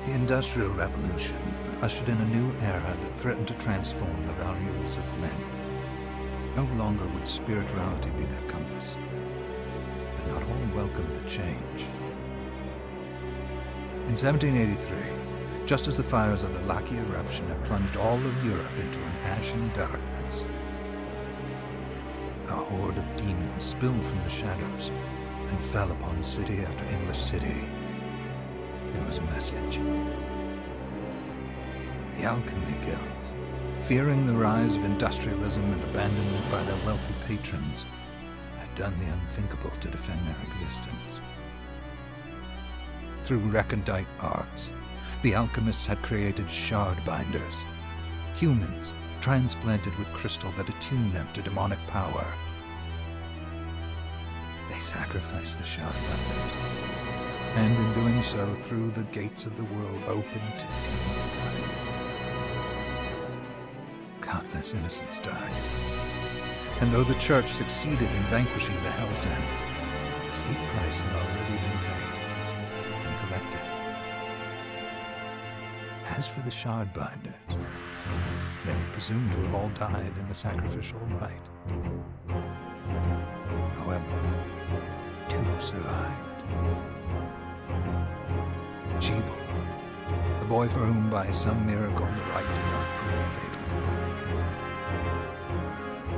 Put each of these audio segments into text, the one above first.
The Industrial Revolution ushered in a new era that threatened to transform the values of men. No longer would spirituality be their compass, but not all welcomed the change. In 1783, just as the fires of the Laki eruption had plunged all of Europe into an ashen darkness, a horde of demons spilled from the shadows and fell upon city after English city. It was a message. The Alchemy Guild, fearing the rise of industrialism and abandonment by their wealthy patrons, had done the unthinkable to defend their existence. Through recondite arts, the alchemists had created shard binders, humans transplanted with crystal that attuned them to demonic power. They sacrificed the shard binders, and in doing so threw the gates of the world open to demonkind. Countless innocents died, and though the Church succeeded in vanquishing the Hell's End, a steep price had already been paid and collected. As for the shard binders, they were presumed to have all died in the sacrificial rite. However, two survived. Jebel, the boy for whom by some miracle the rite did not prove fatal.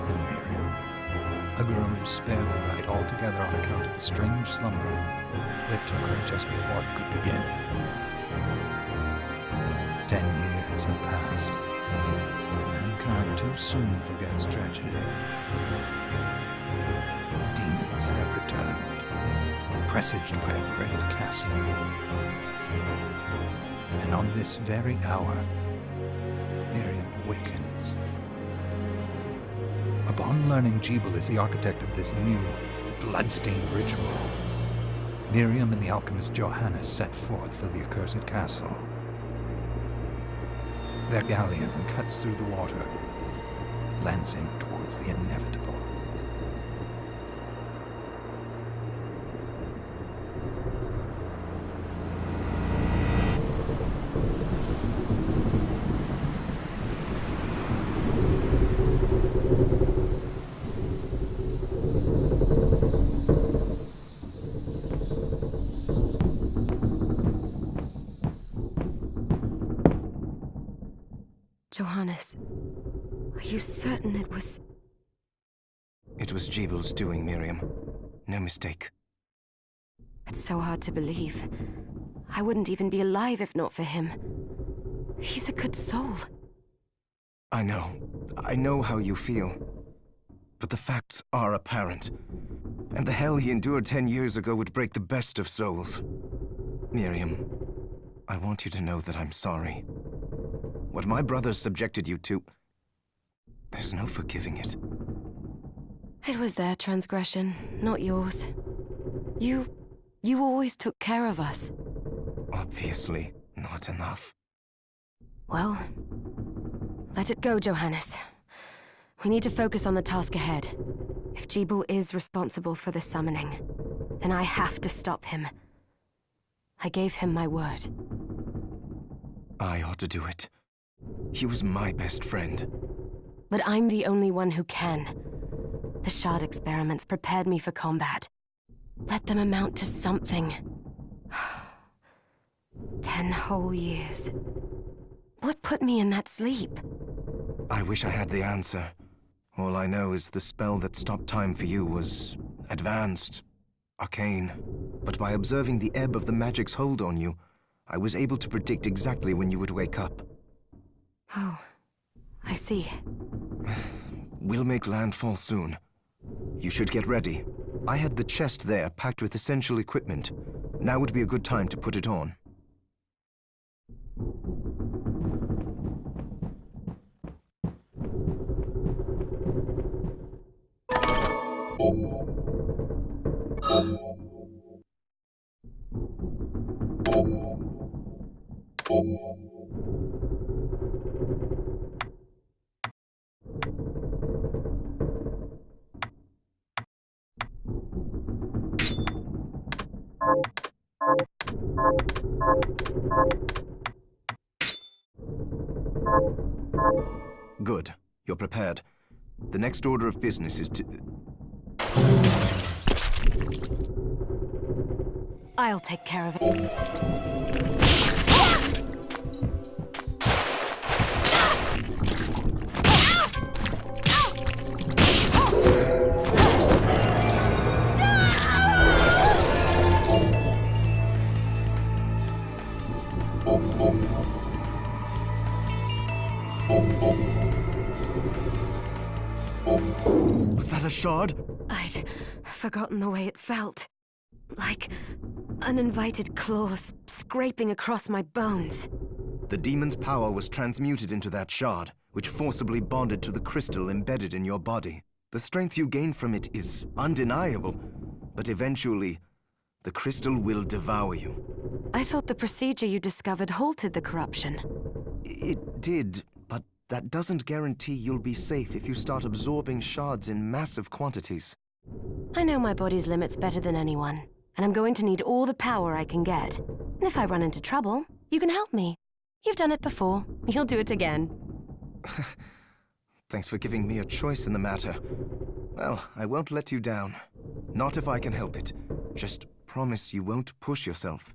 And Miriam, a girl who was spared the rite altogether on account of the strange slumber that took her just before it could begin. 10 years have passed. Mankind too soon forgets tragedy. The demons have returned, presaged by a great castle. And on this very hour, Miriam awakens. Upon learning Jebel is the architect of this new, blood-stained ritual, Miriam and the alchemist Johannes set forth for the accursed castle. Their galleon cuts through the water, lancing towards the inevitable. Johannes, are you certain it was... It was Jebel's doing, Miriam. No mistake. It's so hard to believe. I wouldn't even be alive if not for him. He's a good soul. I know how you feel. But the facts are apparent. And the hell he endured 10 years ago would break the best of souls. Miriam, I want you to know that I'm sorry. What my brothers subjected you to, there's no forgiving it. It was their transgression, not yours. You always took care of us. Obviously, not enough. Well, let it go, Johannes. We need to focus on the task ahead. If Jebel is responsible for the summoning, then I have to stop him. I gave him my word. I ought to do it. He was my best friend. But I'm the only one who can. The shard experiments prepared me for combat. Let them amount to something. 10 whole years. What put me in that sleep? I wish I had the answer. All I know is the spell that stopped time for you was advanced, arcane. But by observing the ebb of the magic's hold on you, I was able to predict exactly when you would wake up. Oh, I see. We'll make landfall soon. You should get ready. I had the chest there packed with essential equipment. Now would be a good time to put it on. Good. You're prepared. The next order of business is to... I'll take care of it. Was that a shard? I'd forgotten the way it felt. Like uninvited claws scraping across my bones. The demon's power was transmuted into that shard, which forcibly bonded to the crystal embedded in your body. The strength you gain from it is undeniable, but eventually, the crystal will devour you. I thought the procedure you discovered halted the corruption. It did, but that doesn't guarantee you'll be safe if you start absorbing shards in massive quantities. I know my body's limits better than anyone, and I'm going to need all the power I can get. If I run into trouble, you can help me. You've done it before. You'll do it again. Thanks for giving me a choice in the matter. Well, I won't let you down. Not if I can help it. Just promise you won't push yourself.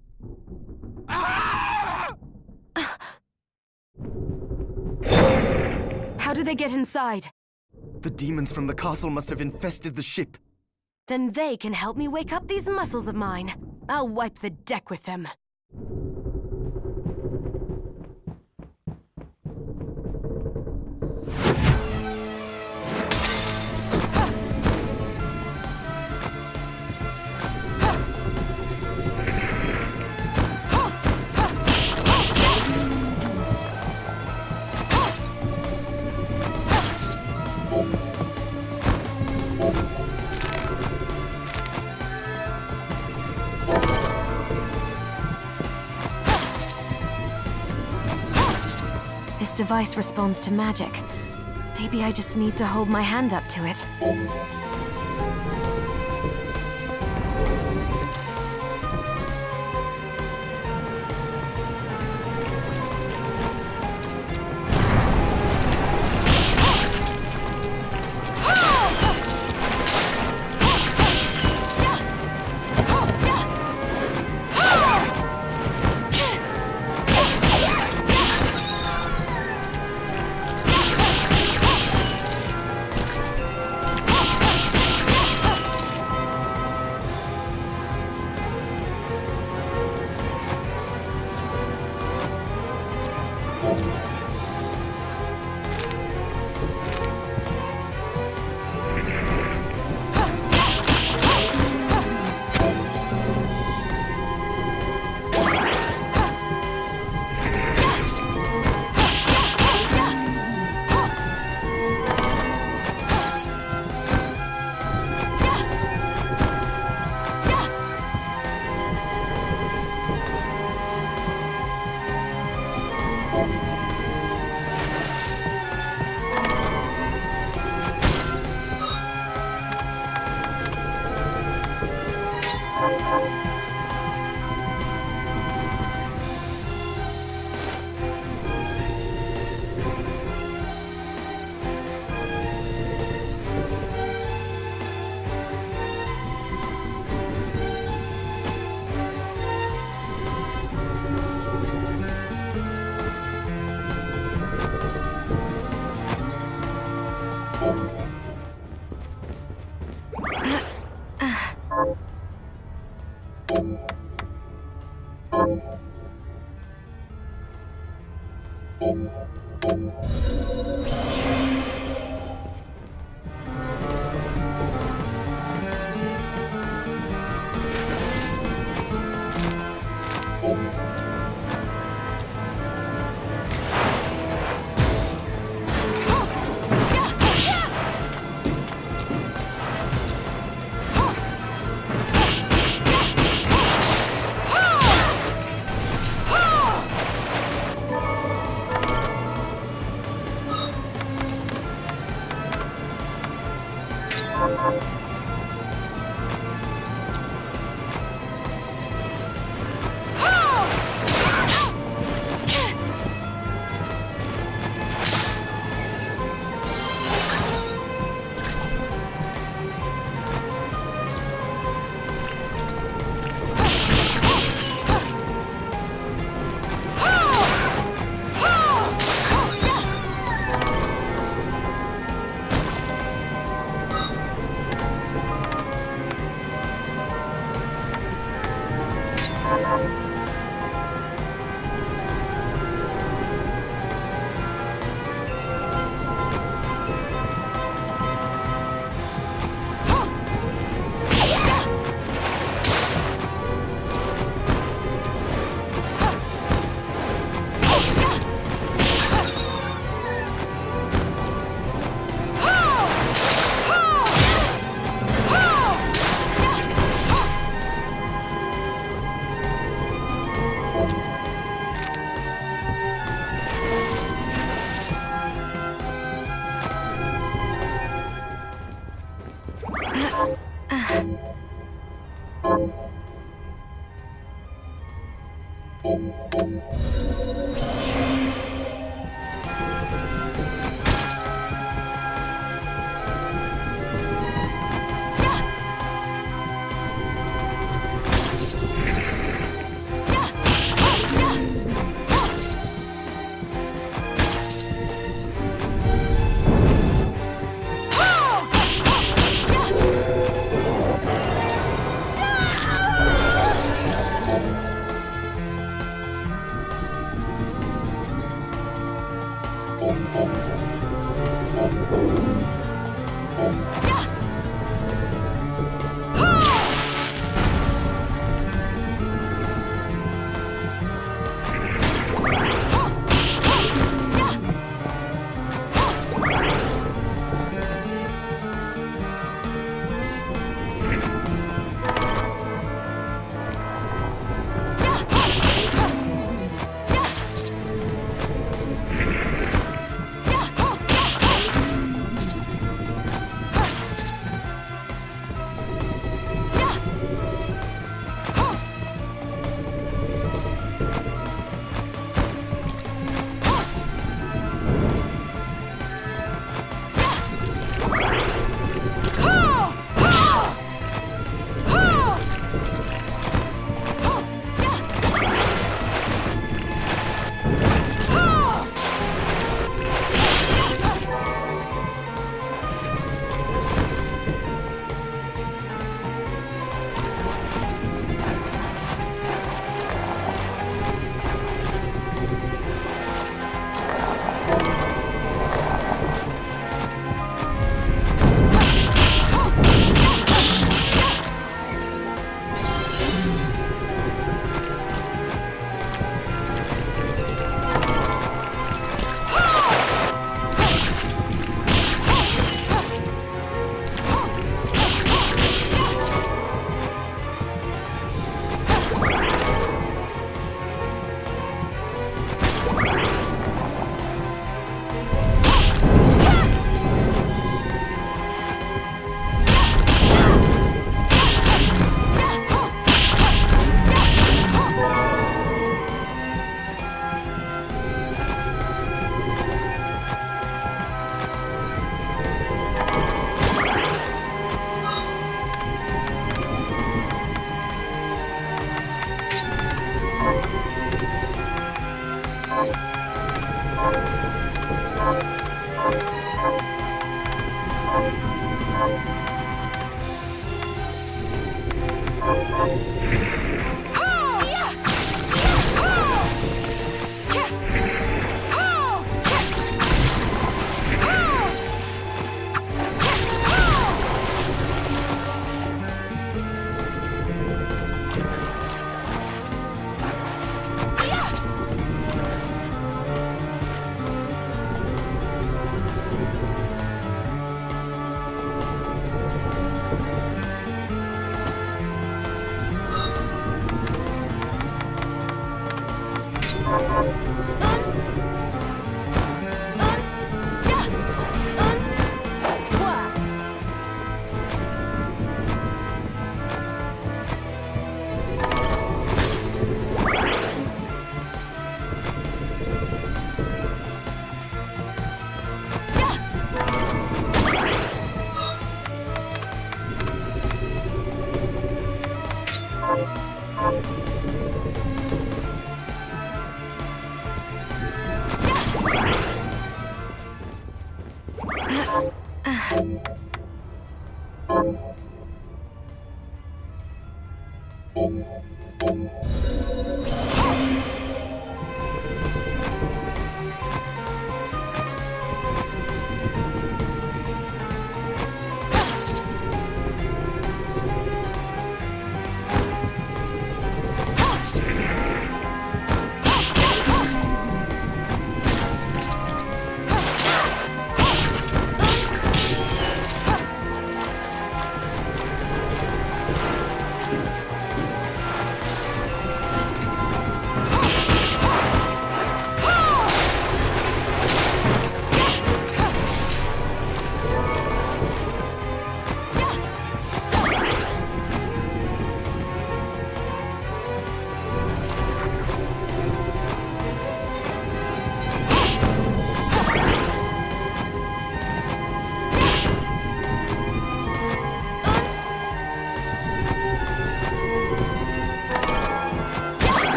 How did they get inside? The demons from the castle must have infested the ship. Then they can help me wake up these muscles of mine. I'll wipe the deck with them. This device responds to magic. Maybe I just need to hold my hand up to it.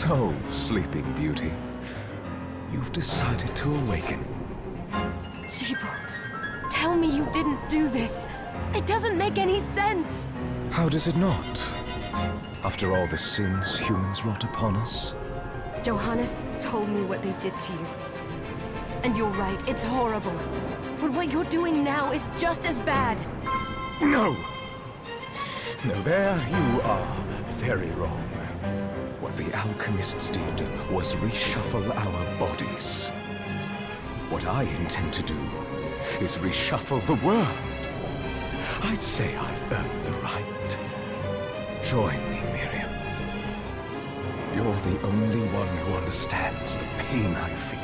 So, Sleeping Beauty, you've decided to awaken. Jeeble, tell me you didn't do this. It doesn't make any sense. How does it not? After all the sins humans wrought upon us? Johannes told me what they did to you. And you're right, it's horrible. But what you're doing now is just as bad. No! No, there you are very wrong. What the alchemists did was reshuffle our bodies. What I intend to do is reshuffle the world. I'd say I've earned the right. Join me, Miriam. You're the only one who understands the pain I feel.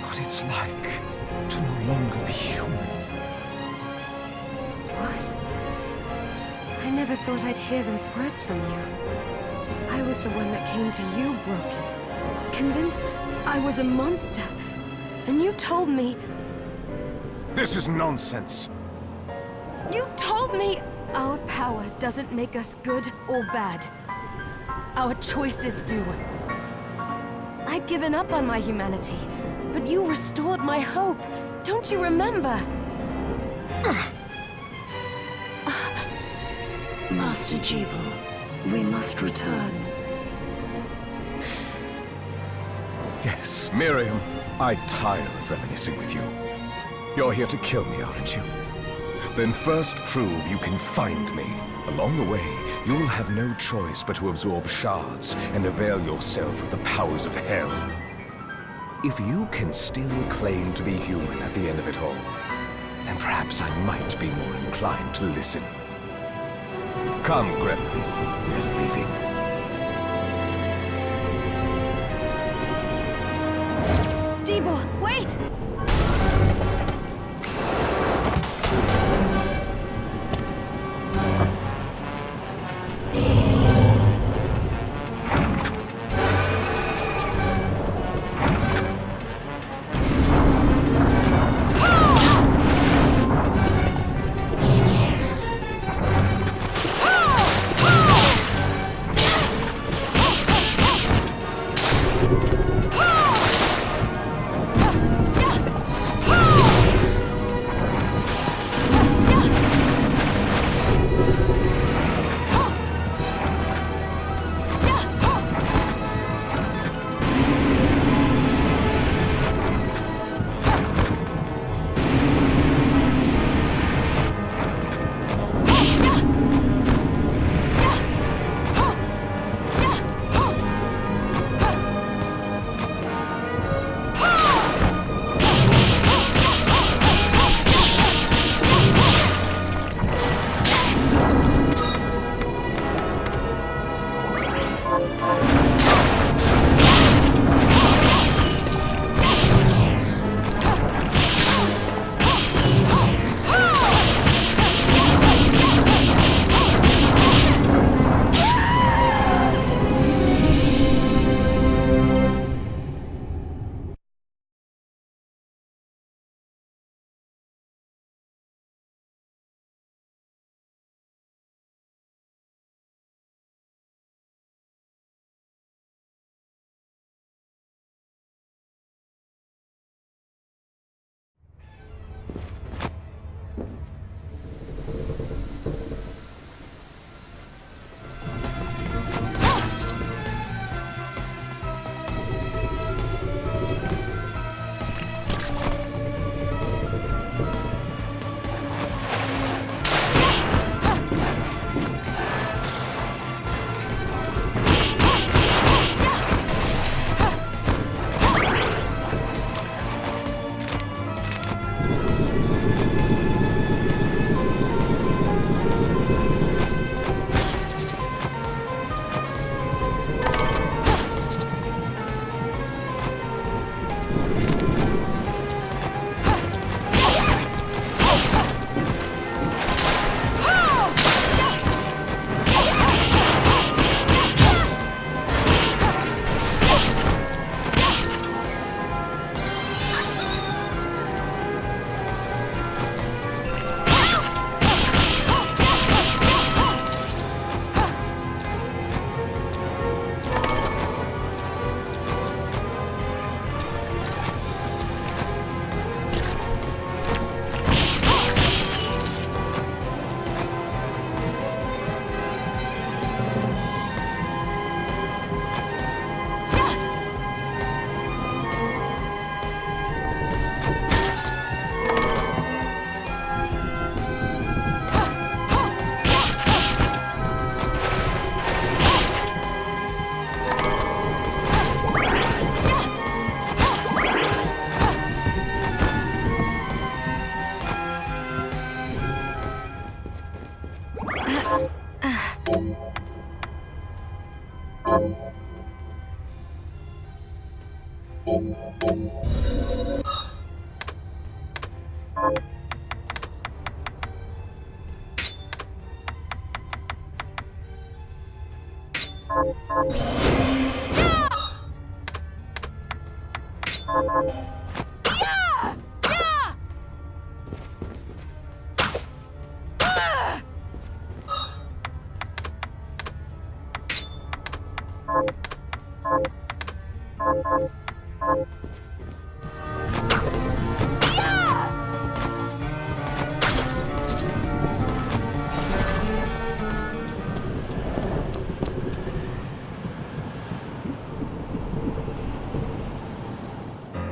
What it's like to no longer be human. What? I never thought I'd hear those words from you. I was the one that came to you broken, convinced I was a monster. And you told me... This is nonsense. You told me our power doesn't make us good or bad. Our choices do. I'd given up on my humanity, but you restored my hope. Don't you remember? Master Jeeble, we must return. Yes, Miriam, I tire of reminiscing with you. You're here to kill me, aren't you? Then first prove you can find me. Along the way, you'll have no choice but to absorb shards and avail yourself of the powers of hell. If you can still claim to be human at the end of it all, then perhaps I might be more inclined to listen. Come, Gremlin, we're leaving. Jeeble, wait!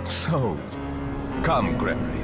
So, come, Gregory.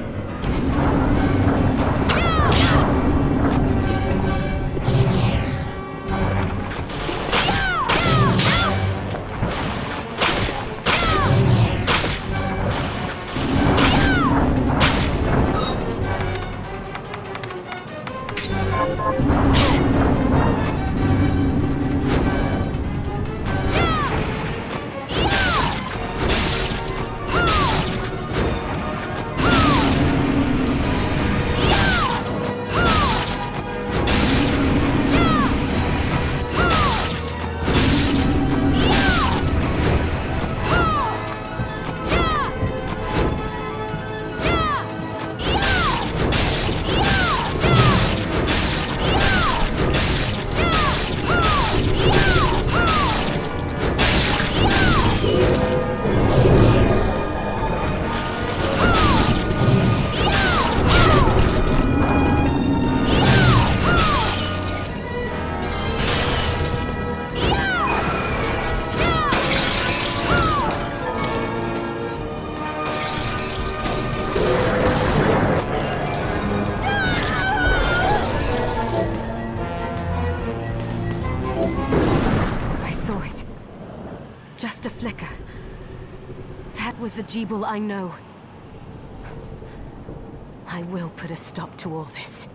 Just a flicker. That was the Jeeble I know. I will put a stop to all this.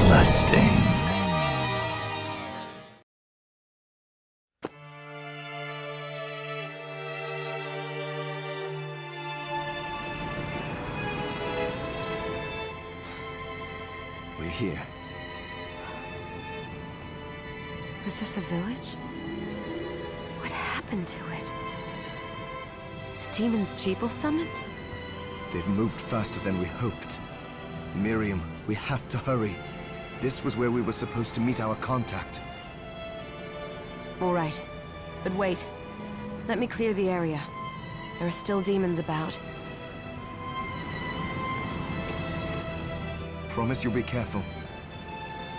Bloodstain. We're here. Was this a village? What happened to it? The demons Jeeble summoned? They've moved faster than we hoped. Miriam, we have to hurry. This was where we were supposed to meet our contact. All right. But wait. Let me clear the area. There are still demons about. Promise you'll be careful.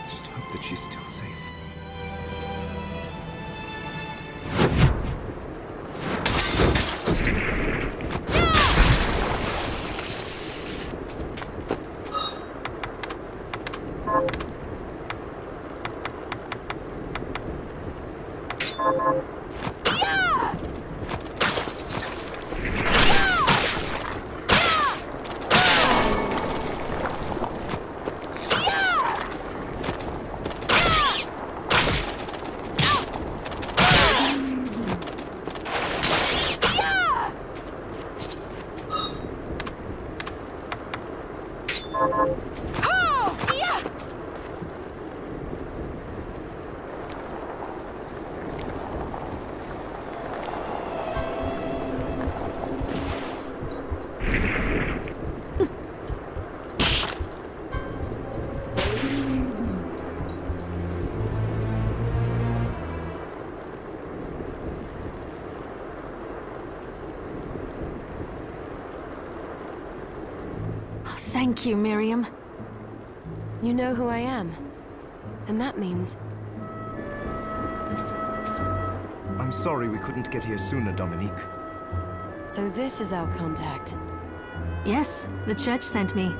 Just hope that she's still safe. Thank you, Miriam. You know who I am. And that means... I'm sorry we couldn't get here sooner, Dominique. So this is our contact. Yes, the church sent me.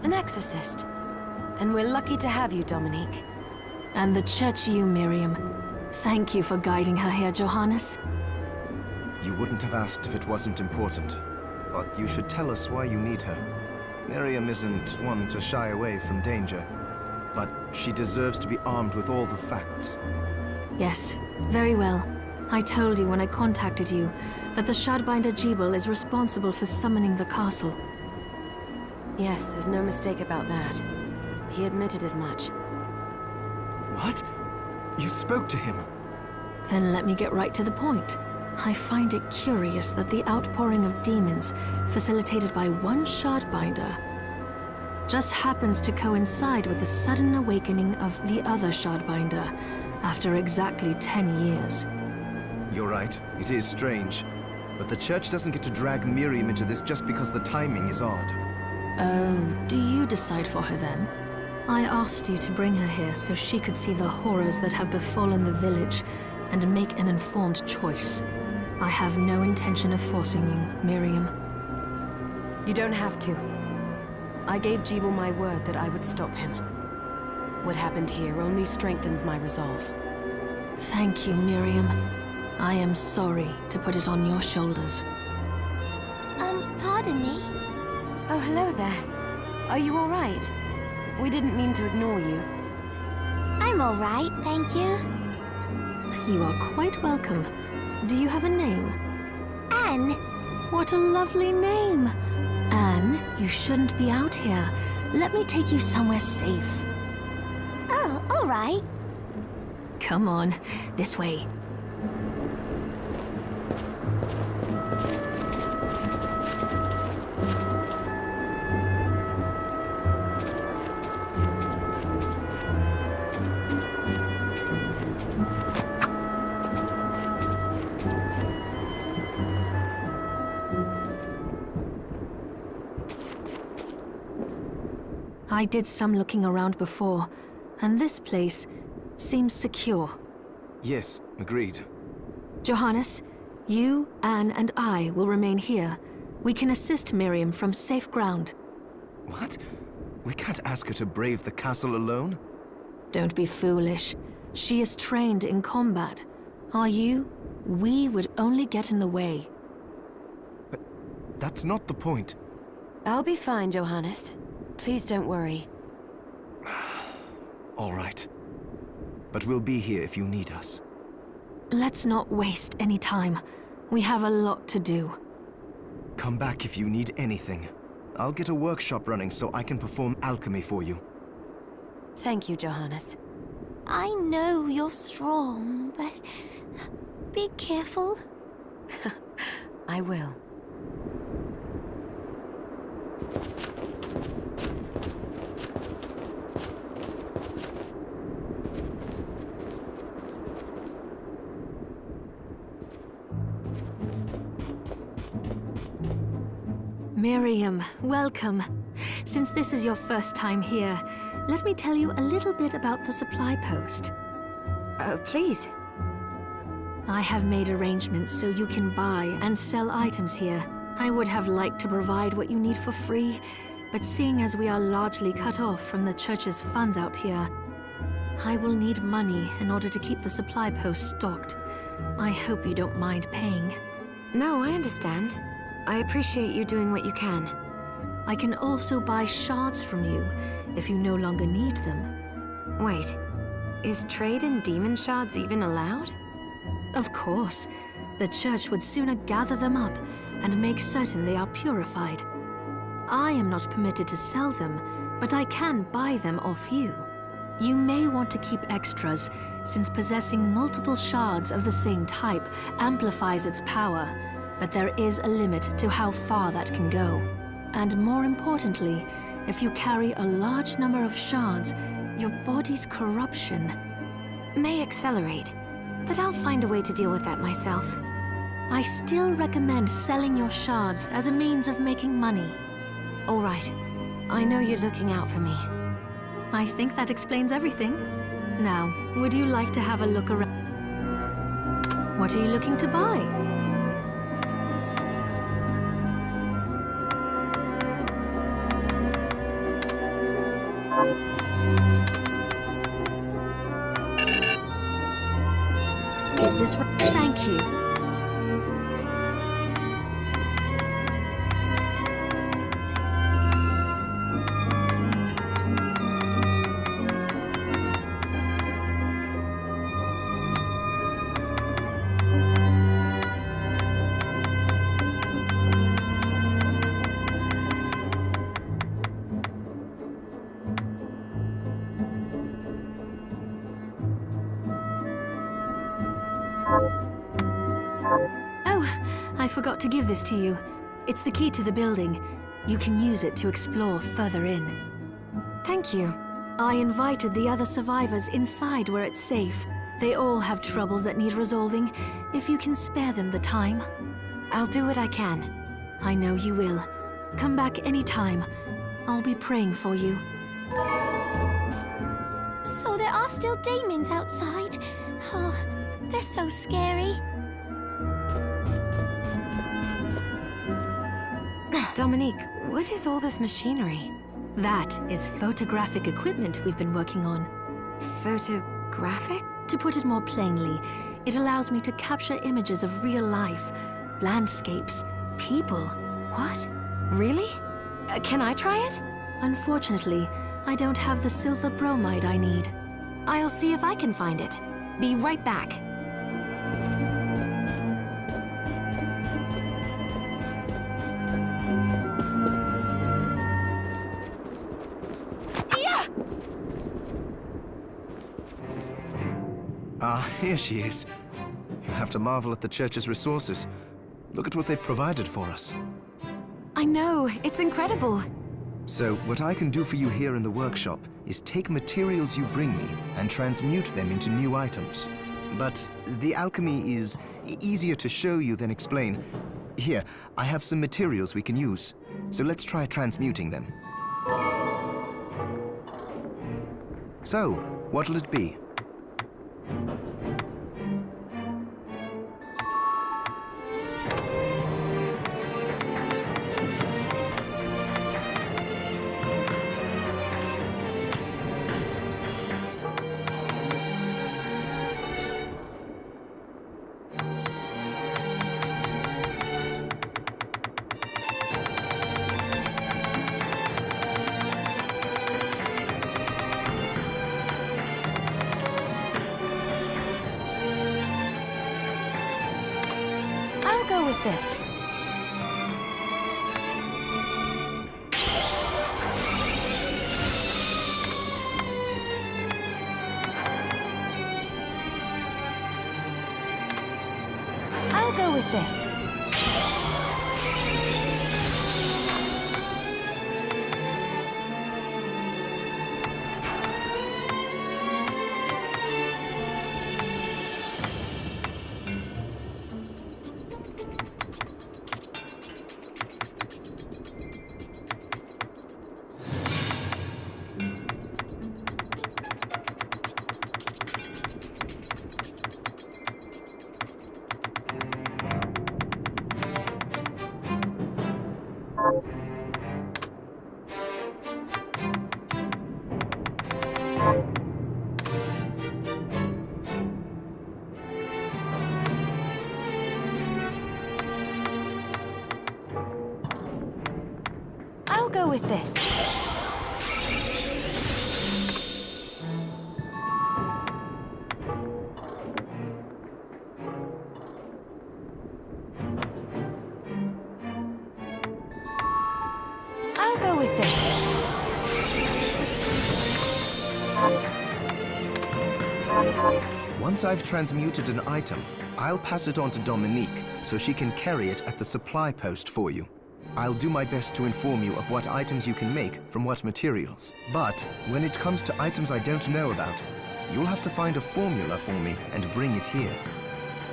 An exorcist. Then we're lucky to have you, Dominique. And the church you, Miriam. Thank you for guiding her here, Johannes. You wouldn't have asked if it wasn't important. But you should tell us why you need her. Miriam isn't one to shy away from danger, but she deserves to be armed with all the facts. Yes, very well. I told you when I contacted you that the Shardbinder Jebel is responsible for summoning the castle. Yes, there's no mistake about that. He admitted as much. What? You spoke to him? Then let me get right to the point. I find it curious that the outpouring of demons, facilitated by one Shardbinder, just happens to coincide with the sudden awakening of the other Shardbinder after exactly 10 years. You're right, it is strange. But the Church doesn't get to drag Miriam into this just because the timing is odd. Oh, do you decide for her then? I asked you to bring her here so she could see the horrors that have befallen the village and make an informed choice. I have no intention of forcing you, Miriam. You don't have to. I gave Jebel my word that I would stop him. What happened here only strengthens my resolve. Thank you, Miriam. I am sorry to put it on your shoulders. Pardon me? Oh, hello there. Are you all right? We didn't mean to ignore you. I'm all right, thank you. You are quite welcome. Do you have a name? Anne. What a lovely name! Anne, you shouldn't be out here. Let me take you somewhere safe. Oh, all right. Come on, this way. I did some looking around before, and this place seems secure. Yes, agreed. Johannes, you, Anne, and I will remain here. We can assist Miriam from safe ground. What? We can't ask her to brave the castle alone? Don't be foolish. She is trained in combat. Are you? We would only get in the way. That's not the point. I'll be fine, Johannes. Please don't worry. All right. But we'll be here if you need us. Let's not waste any time. We have a lot to do. Come back if you need anything. I'll get a workshop running so I can perform alchemy for you. Thank you, Johannes. I know you're strong, but be careful. I will. Miriam, welcome. Since this is your first time here, let me tell you a little bit about the supply post. Please. I have made arrangements so you can buy and sell items here. I would have liked to provide what you need for free, but seeing as we are largely cut off from the church's funds out here, I will need money in order to keep the supply post stocked. I hope you don't mind paying. No, I understand. I appreciate you doing what you can. I can also buy shards from you if you no longer need them. Wait, is trade in demon shards even allowed? Of course. The church would sooner gather them up and make certain they are purified. I am not permitted to sell them, but I can buy them off you. You may want to keep extras, since possessing multiple shards of the same type amplifies its power, but there is a limit to how far that can go. And more importantly, if you carry a large number of shards, your body's corruption May accelerate, but I'll find a way to deal with that myself. I still recommend selling your shards as a means of making money. All right. I know you're looking out for me. I think that explains everything. Now, would you like to have a look around? What are you looking to buy? Is this right? Thank you. forgot to give this to you. It's the key to the building. You can use it to explore further in. Thank you. I invited the other survivors inside where it's safe. They all have troubles that need resolving, if you can spare them the time. I'll do what I can. I know you will. Come back anytime. I'll be praying for you. So there are still demons outside. Oh, they're so scary. Dominique, what is all this machinery? That is photographic equipment we've been working on. Photographic? To put it more plainly, it allows me to capture images of real life, landscapes, people. What? Really? Can I try it? Unfortunately, I don't have the silver bromide I need. I'll see if I can find it. Be right back. Ah, here she is. You have to marvel at the church's resources. Look at what they've provided for us. I know, it's incredible. So, what I can do for you here in the workshop is take materials you bring me and transmute them into new items. But the alchemy is easier to show you than explain. Here, I have some materials we can use. So let's try transmuting them. So, what'll it be? I'll go with this. I'll go with this. I'll go with this. I'll go with this. Once I've transmuted an item, I'll pass it on to Dominique so she can carry it at the supply post for you. I'll do my best to inform you of what items you can make from what materials. But when it comes to items I don't know about, you'll have to find a formula for me and bring it here.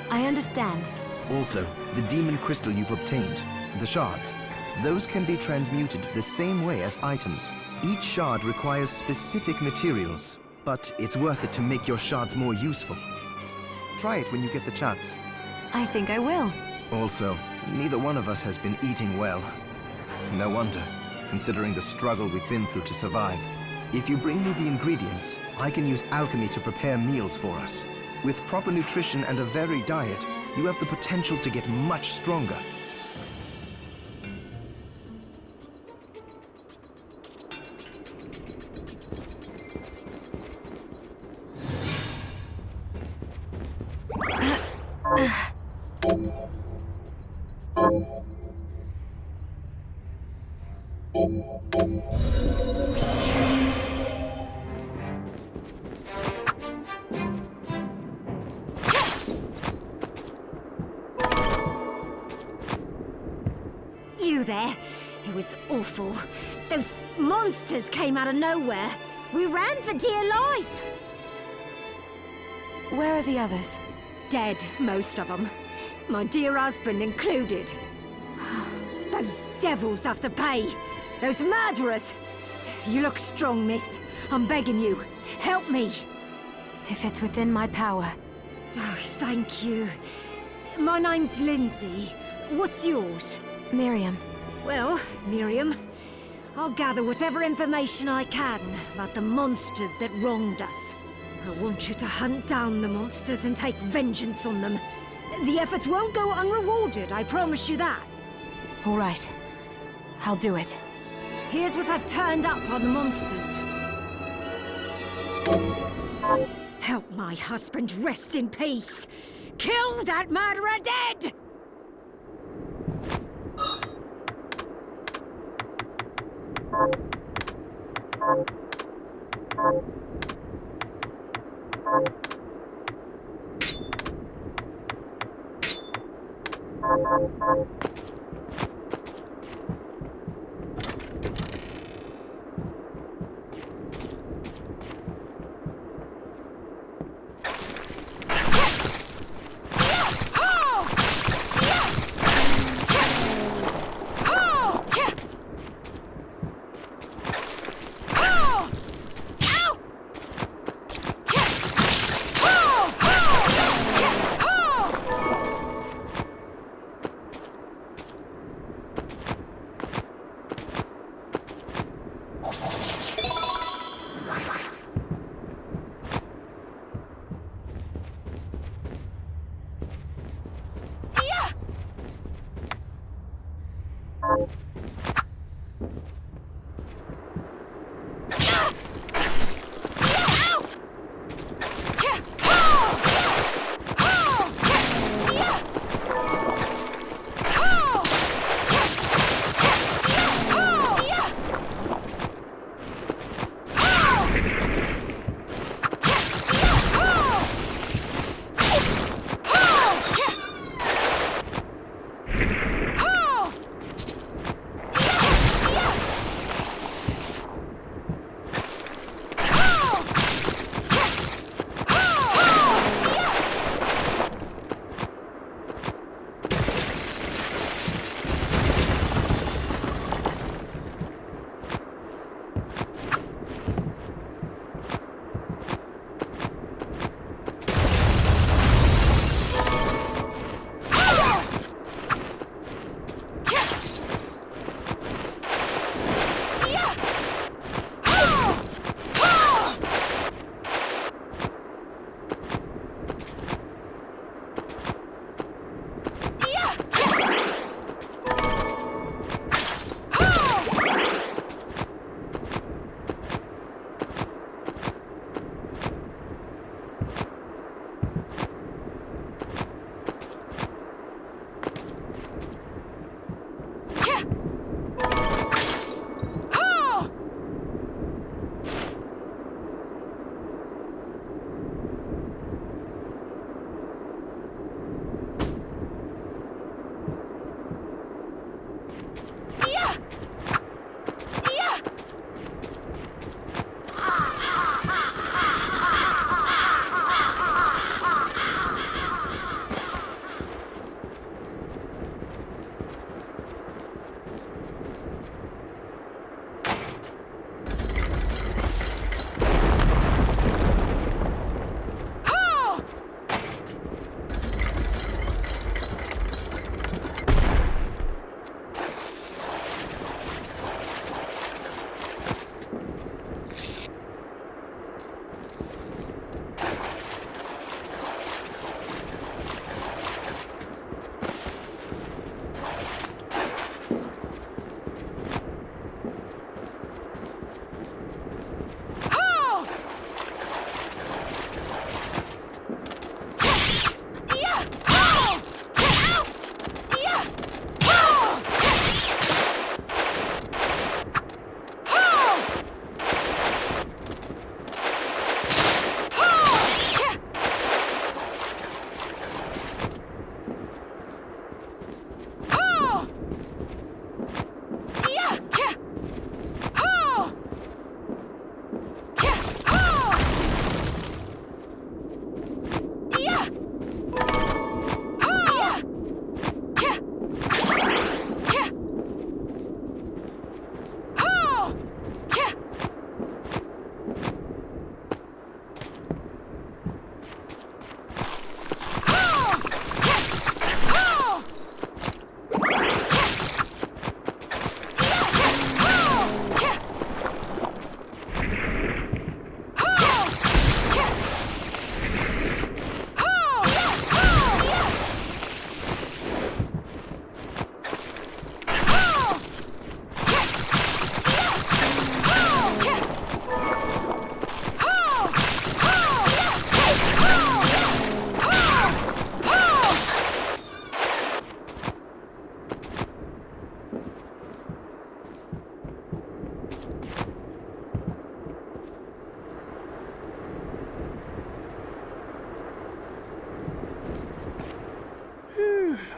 I understand. Also, the demon crystal you've obtained, the shards, those can be transmuted the same way as items. Each shard requires specific materials, but it's worth it to make your shards more useful. Try it when you get the chance. I think I will. Also, neither one of us has been eating well. No wonder, considering the struggle we've been through to survive. If you bring me the ingredients, I can use alchemy to prepare meals for us. With proper nutrition and a varied diet, you have the potential to get much stronger. awful. Those monsters came out of nowhere. We ran for dear life. Where are the others? Dead, most of them. My dear husband included. Those devils have to pay. Those murderers. You look strong, miss. I'm begging you. Help me. If it's within my power. Oh, thank you. My name's Lindsay. What's yours? Miriam. Well, Miriam, I'll gather whatever information I can about the monsters that wronged us. I want you to hunt down the monsters and take vengeance on them. The efforts won't go unrewarded, I promise you that. All right. I'll do it. Here's what I've turned up on the monsters. Help my husband rest in peace. Kill that murderer dead!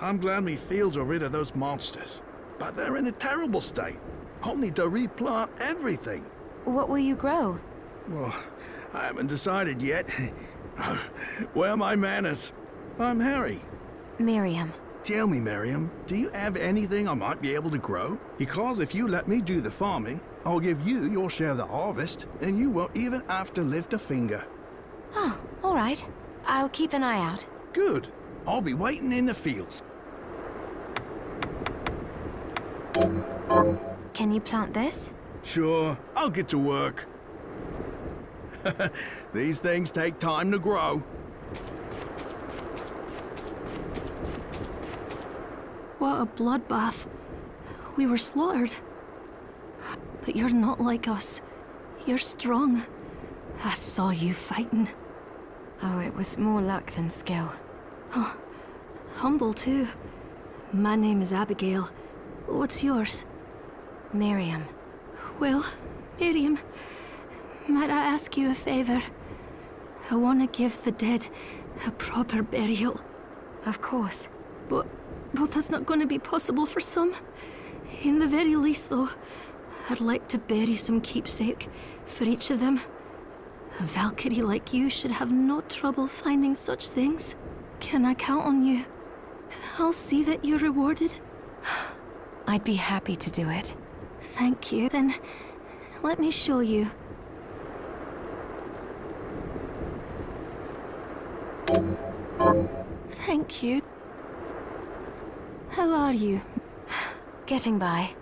I'm glad me fields are rid of those monsters. But they're in a terrible state. I'll need to replant everything. What will you grow? Well, I haven't decided yet. Where are my manners? I'm Harry. Miriam. Tell me, Miriam, do you have anything I might be able to grow? Because if you let me do the farming, I'll give you your share of the harvest, and you won't even have to lift a finger. Oh, all right. I'll keep an eye out. Good. I'll be waiting in the fields. Can you plant this? Sure, I'll get to work. These things take time to grow. What a bloodbath. We were slaughtered. But you're not like us. You're strong. I saw you fighting. Oh, it was more luck than skill. Oh, humble too. My name is Abigail. What's yours? Miriam. Well, Miriam, might I ask you a favor? I want to give the dead a proper burial. Of course. But that's not going to be possible for some. In the very least, though, I'd like to bury some keepsake for each of them. A Valkyrie like you should have no trouble finding such things. Can I count on you? I'll see that you're rewarded. I'd be happy to do it. Thank you. Then, let me show you. Thank you. How are you? Getting by.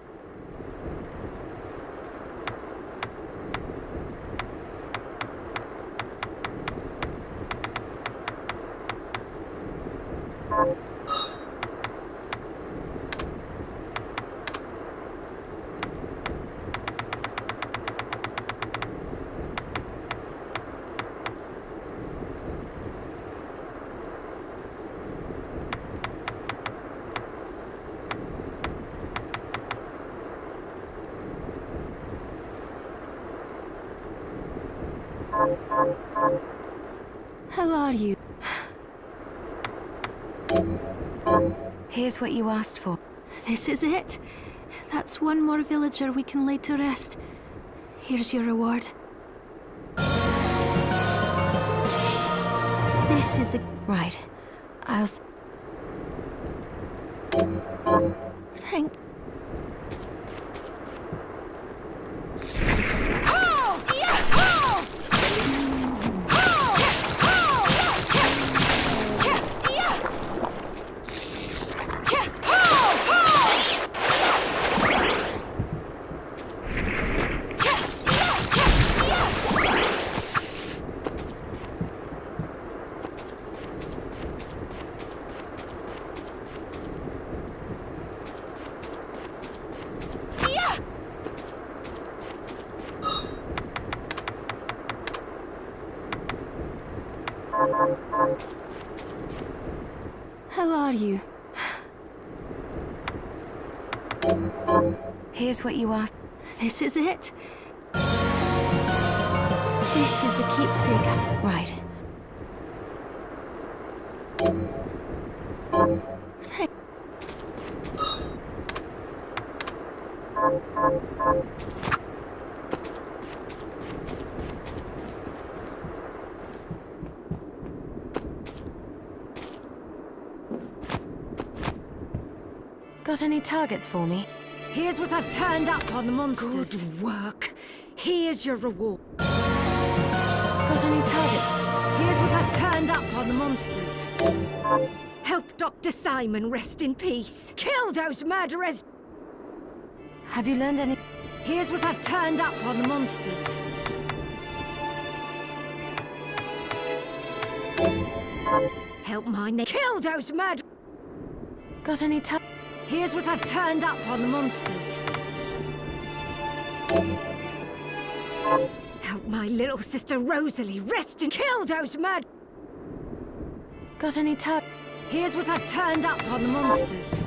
How are you? Here's what you asked for. This is it. That's one more villager we can lay to rest. Here's your reward. This is the... Right. I'll... Thank... How are you? Here's what you asked. This is it. This is the keepsake. Right. Thank... Got any targets for me? Here's what I've turned up on the monsters. Good work. Here's your reward. Got any targets? Here's what I've turned up on the monsters. Help Dr. Simon rest in peace. Kill those murderers! Have you learned any? Here's what I've turned up on the monsters. Help my kill those murderers! Got any targets? Here's what I've turned up on the monsters. Help my little sister Rosalie rest and kill those murderers! Got any targets? Here's what I've turned up on the monsters.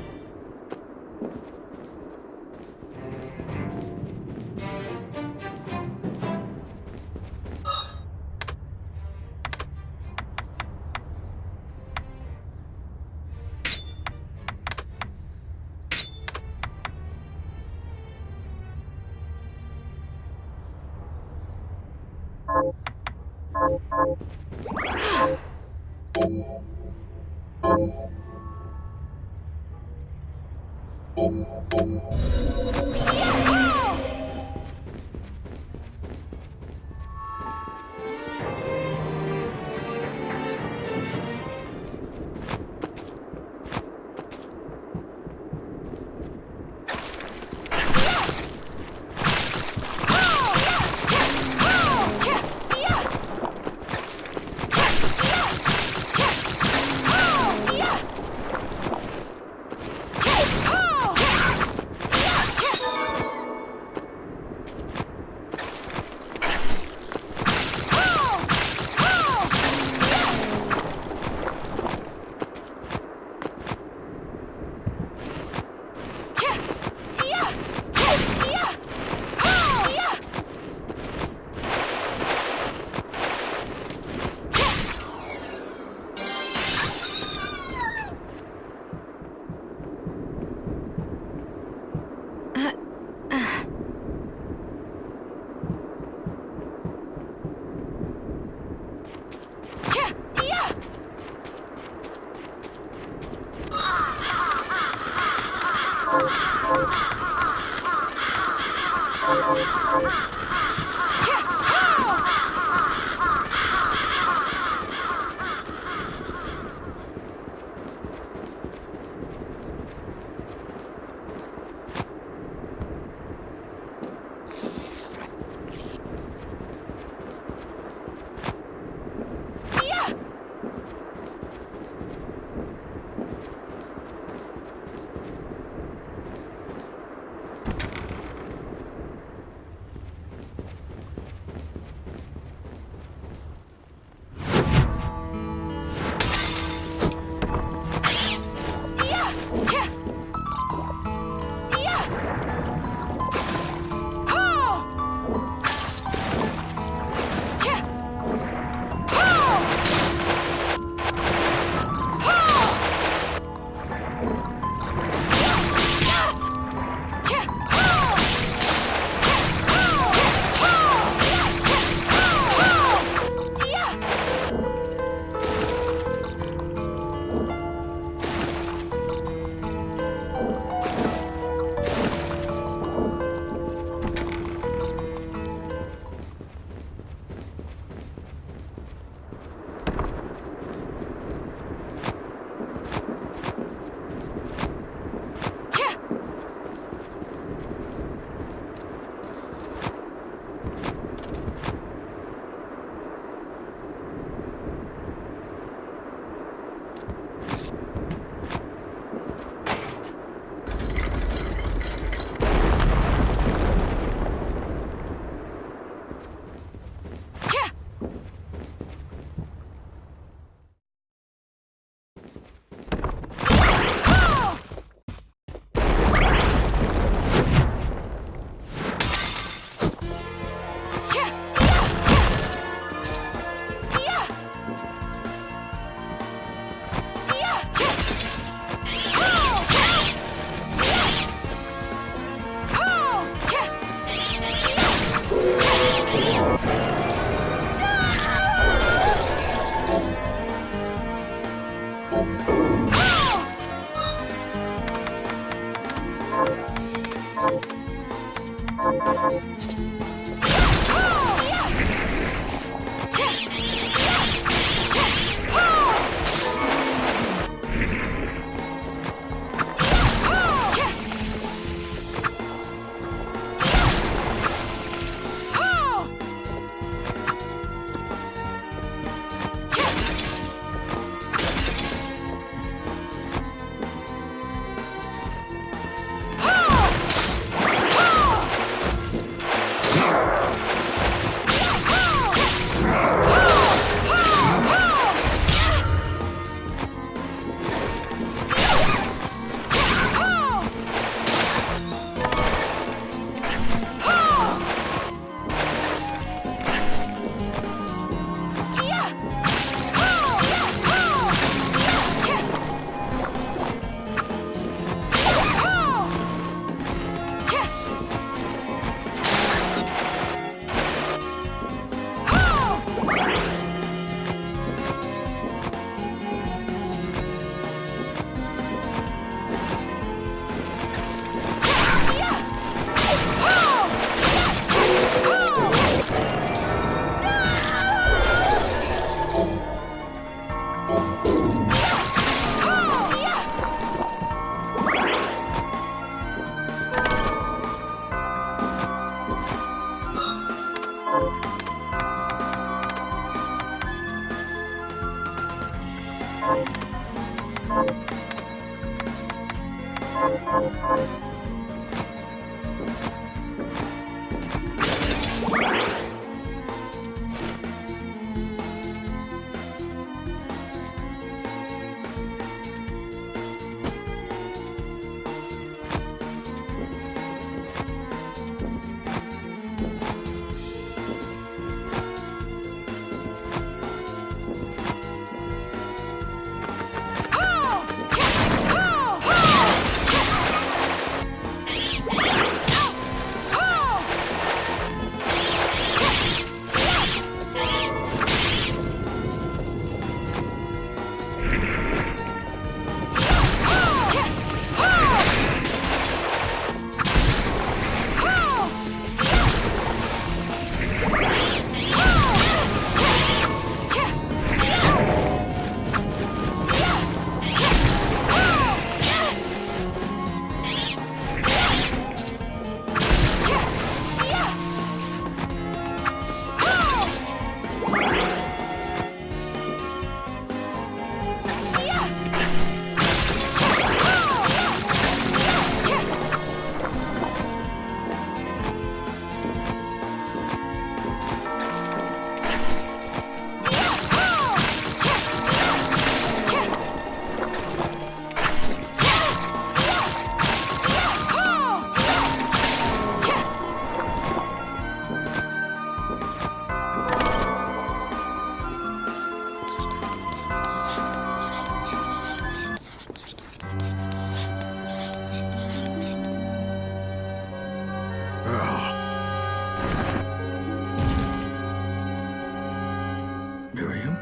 Miriam?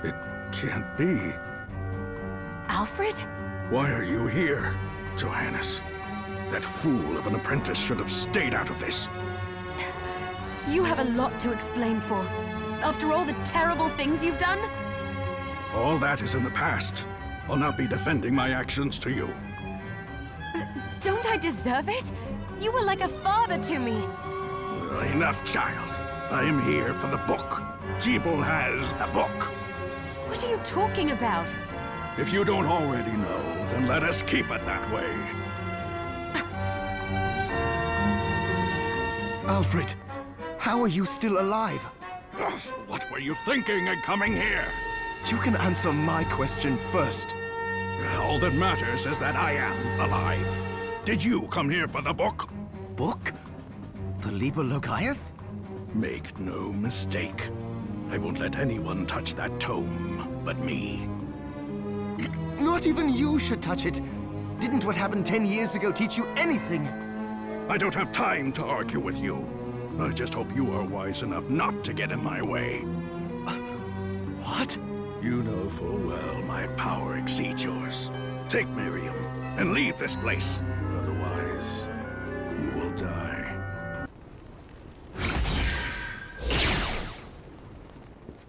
It can't be. Alfred? Why are you here, Johannes? That fool of an apprentice should have stayed out of this. You have a lot to explain for. After all the terrible things you've done? All that is in the past. I'll not be defending my actions to you. Don't I deserve it? You were like a father to me. Enough, child. I am here for the book. Jeeble has the book. What are you talking about? If you don't already know, then let us keep it that way. Alfred, how are you still alive? Ugh, what were you thinking in coming here? You can answer my question first. All that matters is that I am alive. Did you come here for the book? Book? The Liber Logaeth? Make no mistake. I won't let anyone touch that tome but me. Not even you should touch it. Didn't what happened 10 years ago teach you anything? I don't have time to argue with you. I just hope you are wise enough not to get in my way. What? You know full well my power exceeds yours. Take Miriam and leave this place. Otherwise, you will die.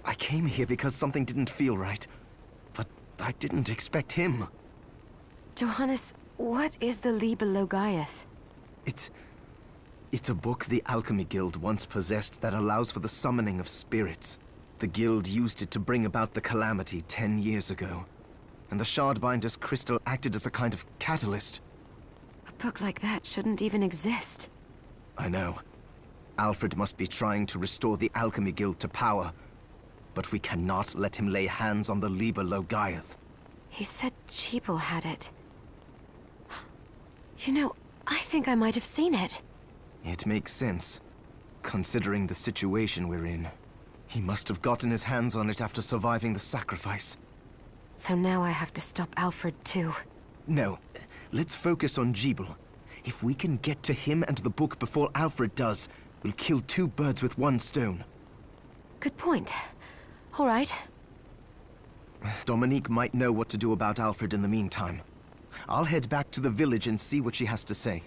I came here because something didn't feel right. But I didn't expect him. Johannes, what is the Liber Logaeth? It's a book the Alchemy Guild once possessed that allows for the summoning of spirits. The Guild used it to bring about the calamity 10 years ago. And the Shardbinder's crystal acted as a kind of catalyst. A book like that shouldn't even exist. I know. Alfred must be trying to restore the Alchemy Guild to power. But we cannot let him lay hands on the Liber Logaeth. He said Jeeble had it. You know, I think I might have seen it. It makes sense, considering the situation we're in. He must have gotten his hands on it after surviving the sacrifice. So now I have to stop Alfred too. No, let's focus on Jeeble. If we can get to him and the book before Alfred does, we'll kill two birds with one stone. Good point. All right. Dominique might know what to do about Alfred in the meantime. I'll head back to the village and see what she has to say.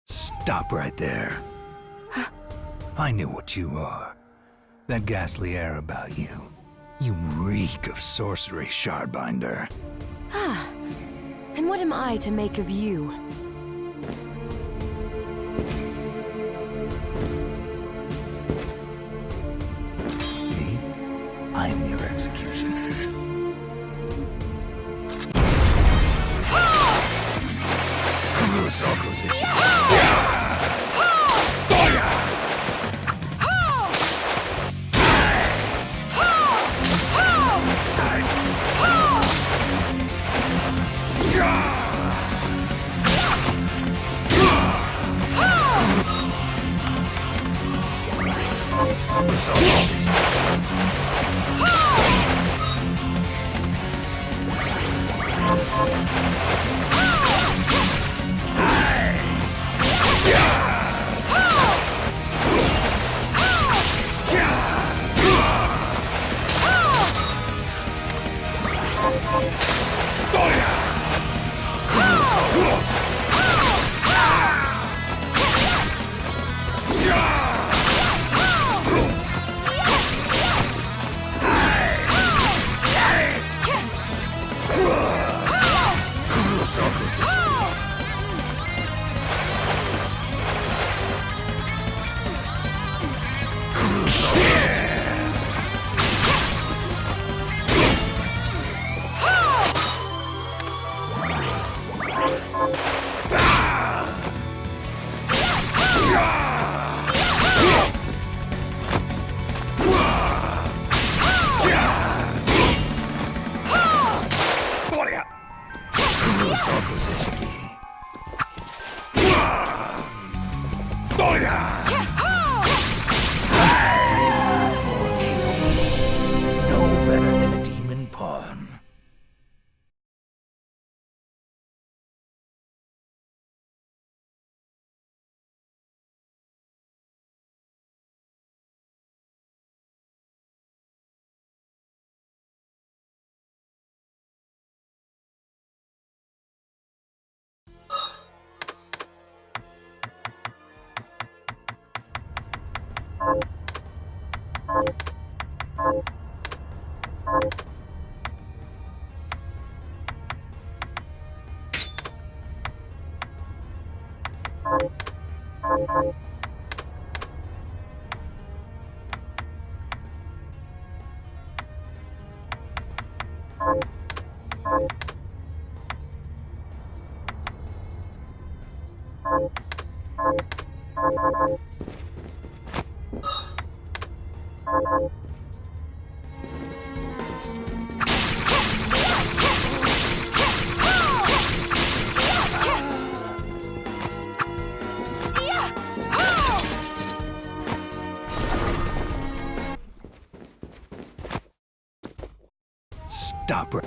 Stop right there. I knew what you are. That ghastly air about you. You reek of sorcery, Shardbinder. Ah, and what am I to make of you? Me? I am your execution. No better than a demon pawn. Stop her.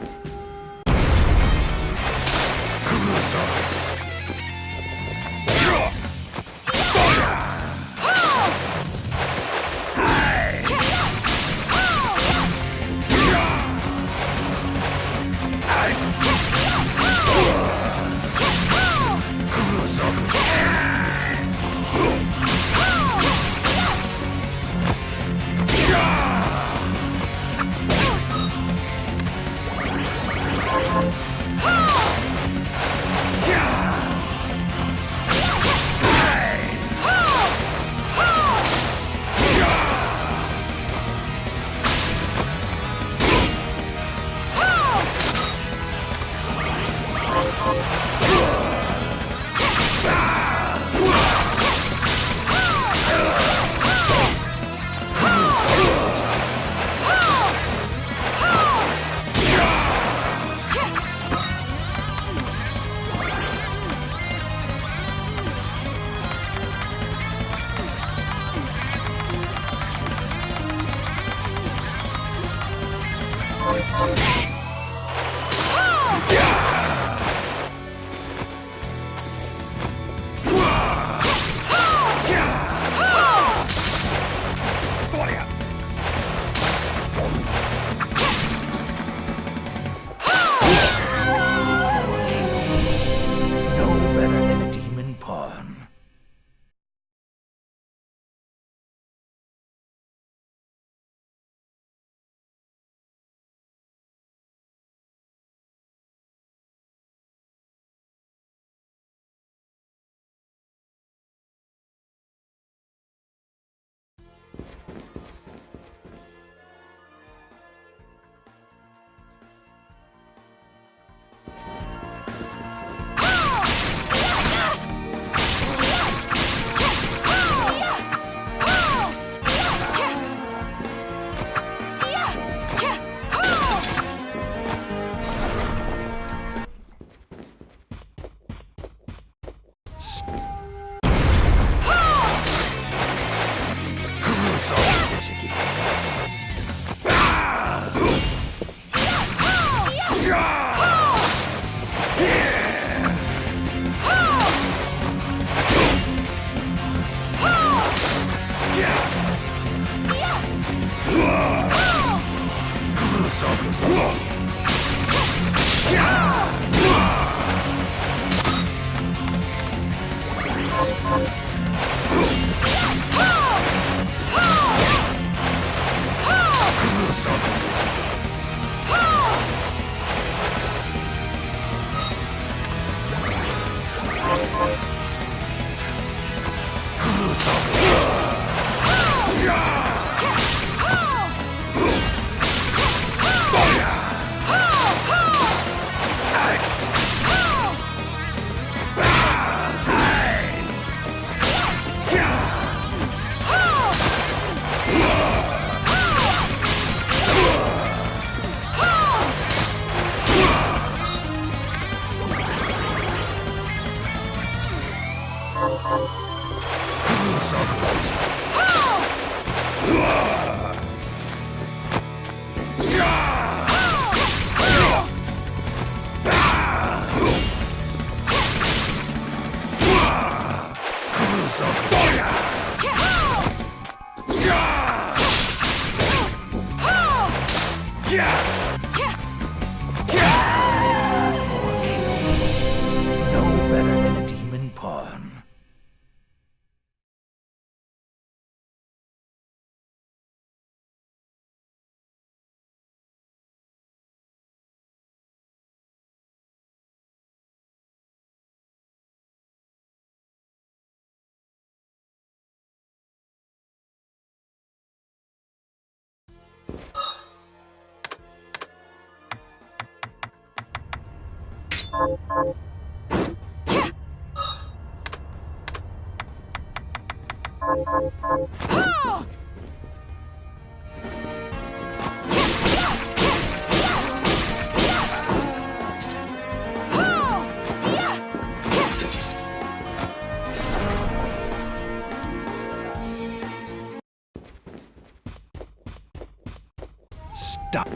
Yeah! Stop.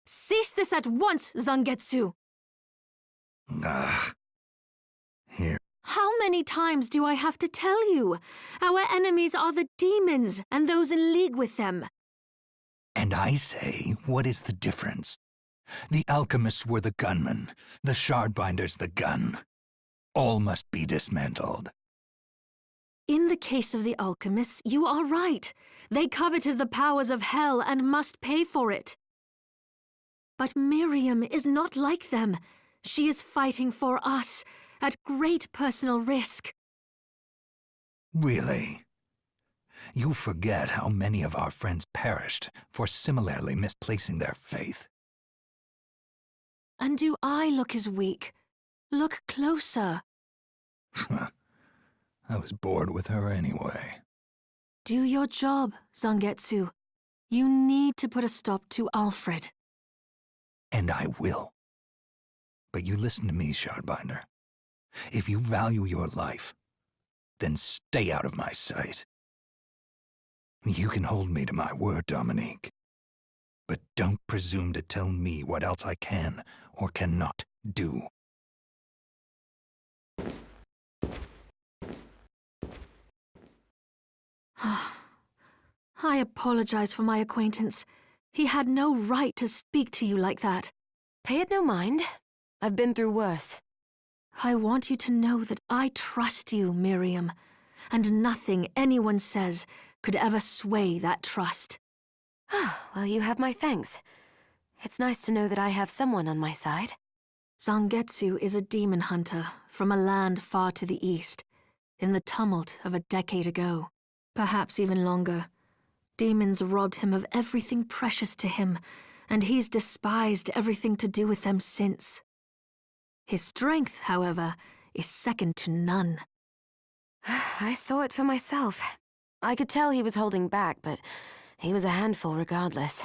Cease this at once, Zangetsu! Here. How many times do I have to tell you? Our enemies are the demons and those in league with them. And I say, what is the difference? The alchemists were the gunmen, the shardbinders the gun. All must be dismantled. In the case of the alchemists, you are right. They coveted the powers of hell and must pay for it. But Miriam is not like them. She is fighting for us, at great personal risk. Really? You forget how many of our friends perished for similarly misplacing their faith. And do I look as weak? Look closer. I was bored with her anyway. Do your job, Zangetsu. You need to put a stop to Alfred. And I will. But you listen to me, Shardbinder. If you value your life, then stay out of my sight. You can hold me to my word, Dominique. But don't presume to tell me what else I can or cannot do. I apologize for my acquaintance. He had no right to speak to you like that. Pay it no mind. I've been through worse. I want you to know that I trust you, Miriam, and nothing anyone says could ever sway that trust. Well, you have my thanks. It's nice to know that I have someone on my side. Zangetsu is a demon hunter from a land far to the east, in the tumult of a decade ago, perhaps even longer. Demons robbed him of everything precious to him, and he's despised everything to do with them since. His strength, however, is second to none. I saw it for myself. I could tell he was holding back, but he was a handful regardless.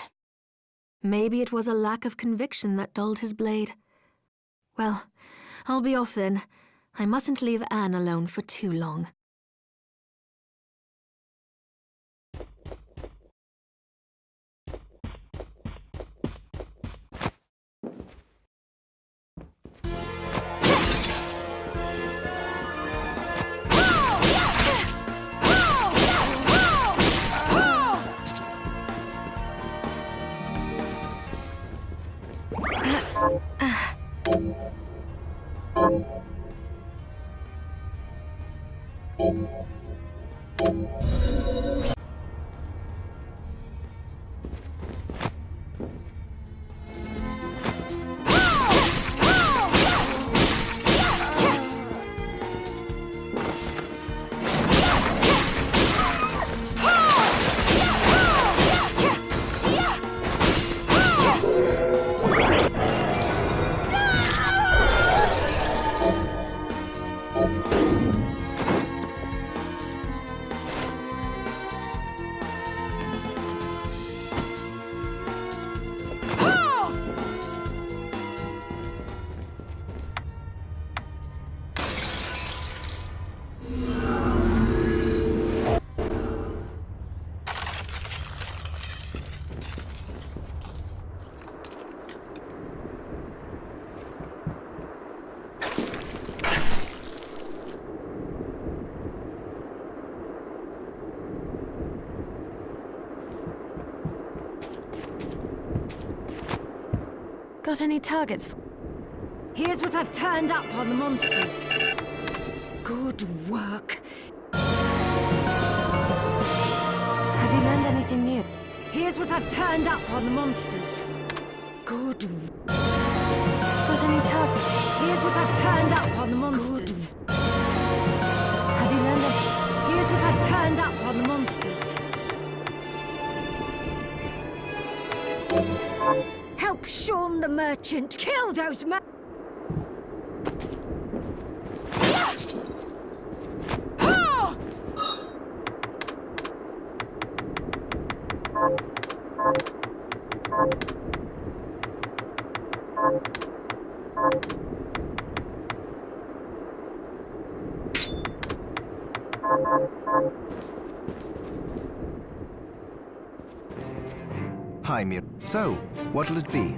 Maybe it was a lack of conviction that dulled his blade. Well, I'll be off then. I mustn't leave Anne alone for too long. Got any targets? Here's what I've turned up on the monsters. Good work. Have you learned anything new? Here's what I've turned up on the monsters. Good. Got any targets? Here's what I've turned up on the monsters. Have you learned anything? Here's what I've turned up on the monsters. Help Sean the merchant kill those Hi, Mir. So, what'll it be?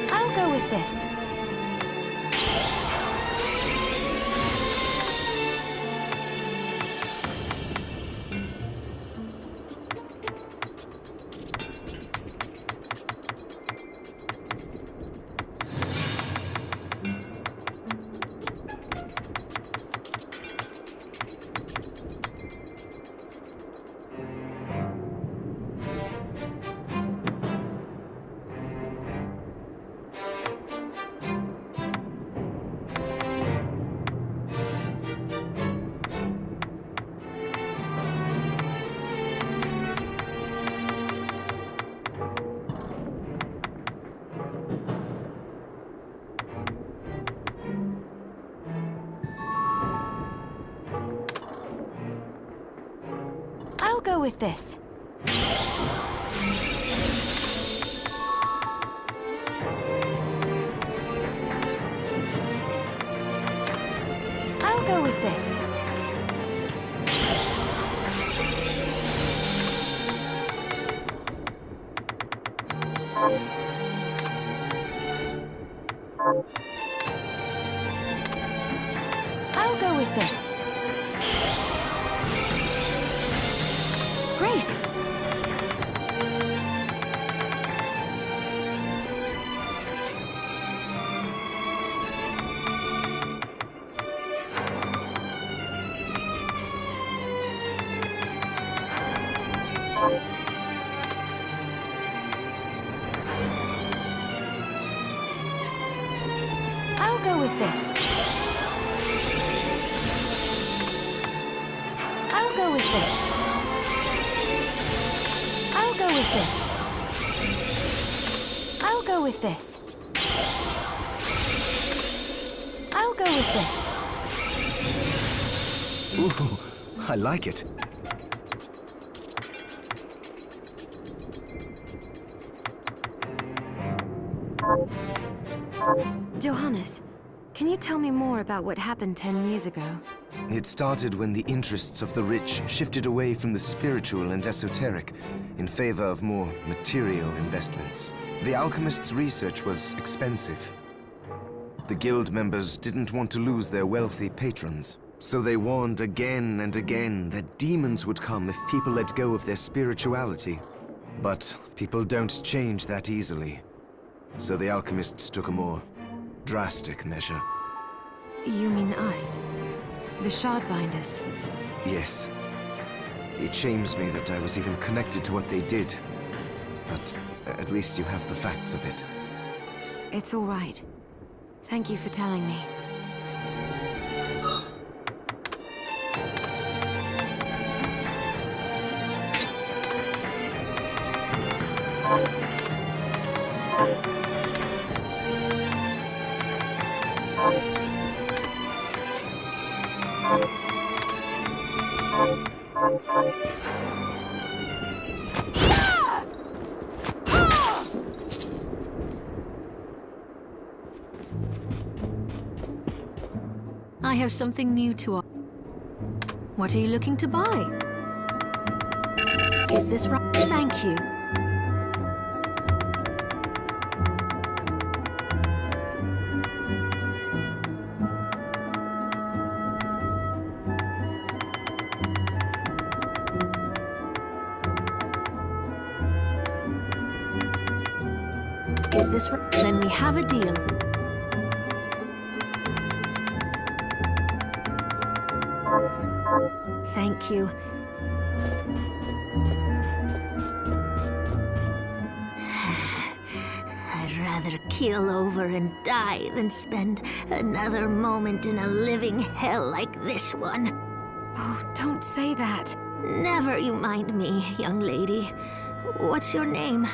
I'll go with this. I'll go with this. I'll go with this. I'll go with this. Great! I'll go with this. I'll go with this. I'll go with this. I'll go with this. I'll go with this. Ooh, I like it. Johannes, can you tell me more about what happened 10 years ago? It started when the interests of the rich shifted away from the spiritual and esoteric in favor of more material investments. The alchemists' research was expensive. The guild members didn't want to lose their wealthy patrons, so they warned again and again that demons would come if people let go of their spirituality. But people don't change that easily. So the alchemists took a more drastic measure. You mean us? The Shardbinders? Yes. It shames me that I was even connected to what they did. But at least you have the facts of it. It's all right. Thank you for telling me. I have something new to offer. What are you looking to buy? Is this right? Thank you. Is this right? Then we have a deal. Thank you. I'd rather keel over and die than spend another moment in a living hell like this one. Oh, don't say that. Never you mind me, young lady. What's your name?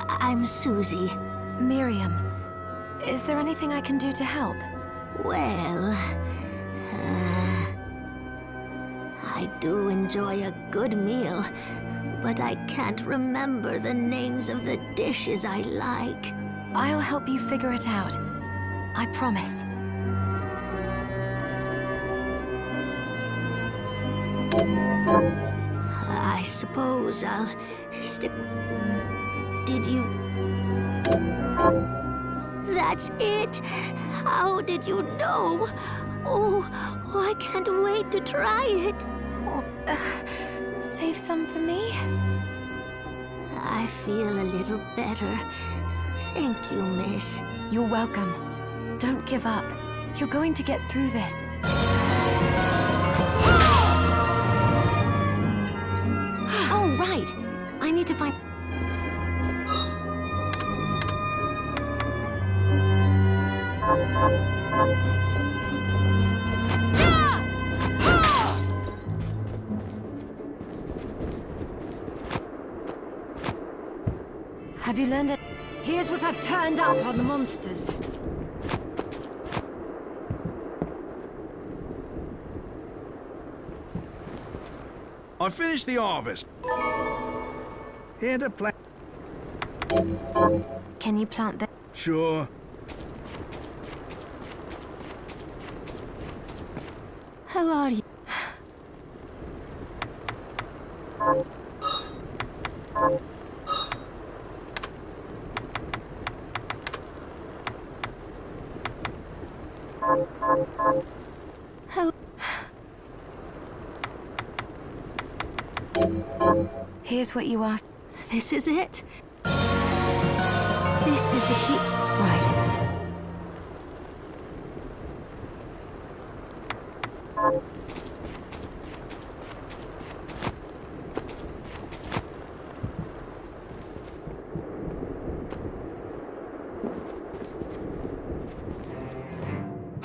I'm Susie. Miriam, is there anything I can do to help? Well, I do enjoy a good meal, but I can't remember the names of the dishes I like. I'll help you figure it out. I promise. I suppose I'll stick. Did you? That's it! How did you know? Oh, I can't wait to try it. Save some for me? I feel a little better. Thank you, miss. You're welcome. Don't give up. You're going to get through this. Oh, right. I need to find... Have you learned it? Here's what I've turned up on the monsters. I finished the harvest. Here to plant. Can you plant them? Sure. How are you? How? Here's what you asked. This is it? This is the heat. Right.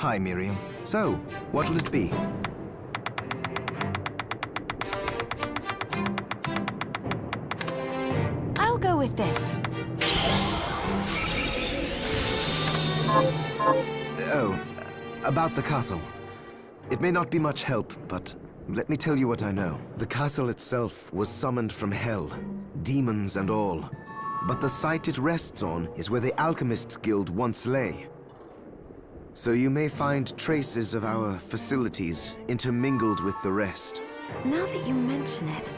Hi, Miriam. So, what'll it be? I'll go with this. Oh, about the castle. It may not be much help, but let me tell you what I know. The castle itself was summoned from hell, demons and all. But the site it rests on is where the Alchemists Guild once lay. So you may find traces of our facilities intermingled with the rest. Now that you mention it,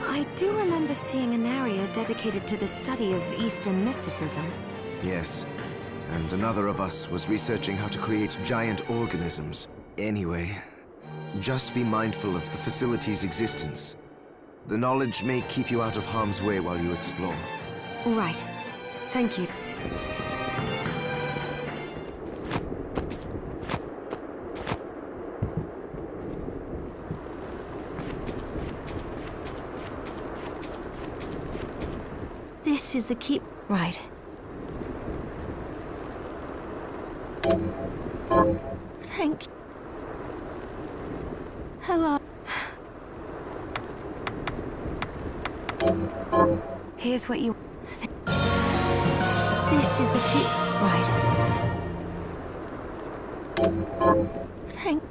I do remember seeing an area dedicated to the study of Eastern mysticism. Yes, and another of us was researching how to create giant organisms. Anyway, just be mindful of the facility's existence. The knowledge may keep you out of harm's way while you explore. All right. Thank you. This is the key. Right. Thank you. Hello. Here's what you... This is the key. Right. Thank.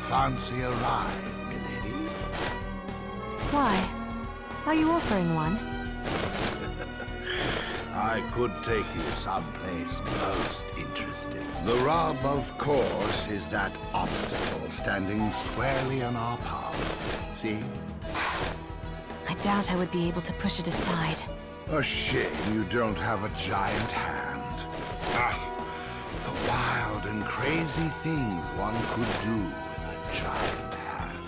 Fancy a ride, milady? Why? Are you offering one? I could take you someplace most interesting. The rub, of course, is that obstacle standing squarely on our path. See? I doubt I would be able to push it aside. A shame you don't have a giant hand. Ah, the wild and crazy things one could do with a giant hand.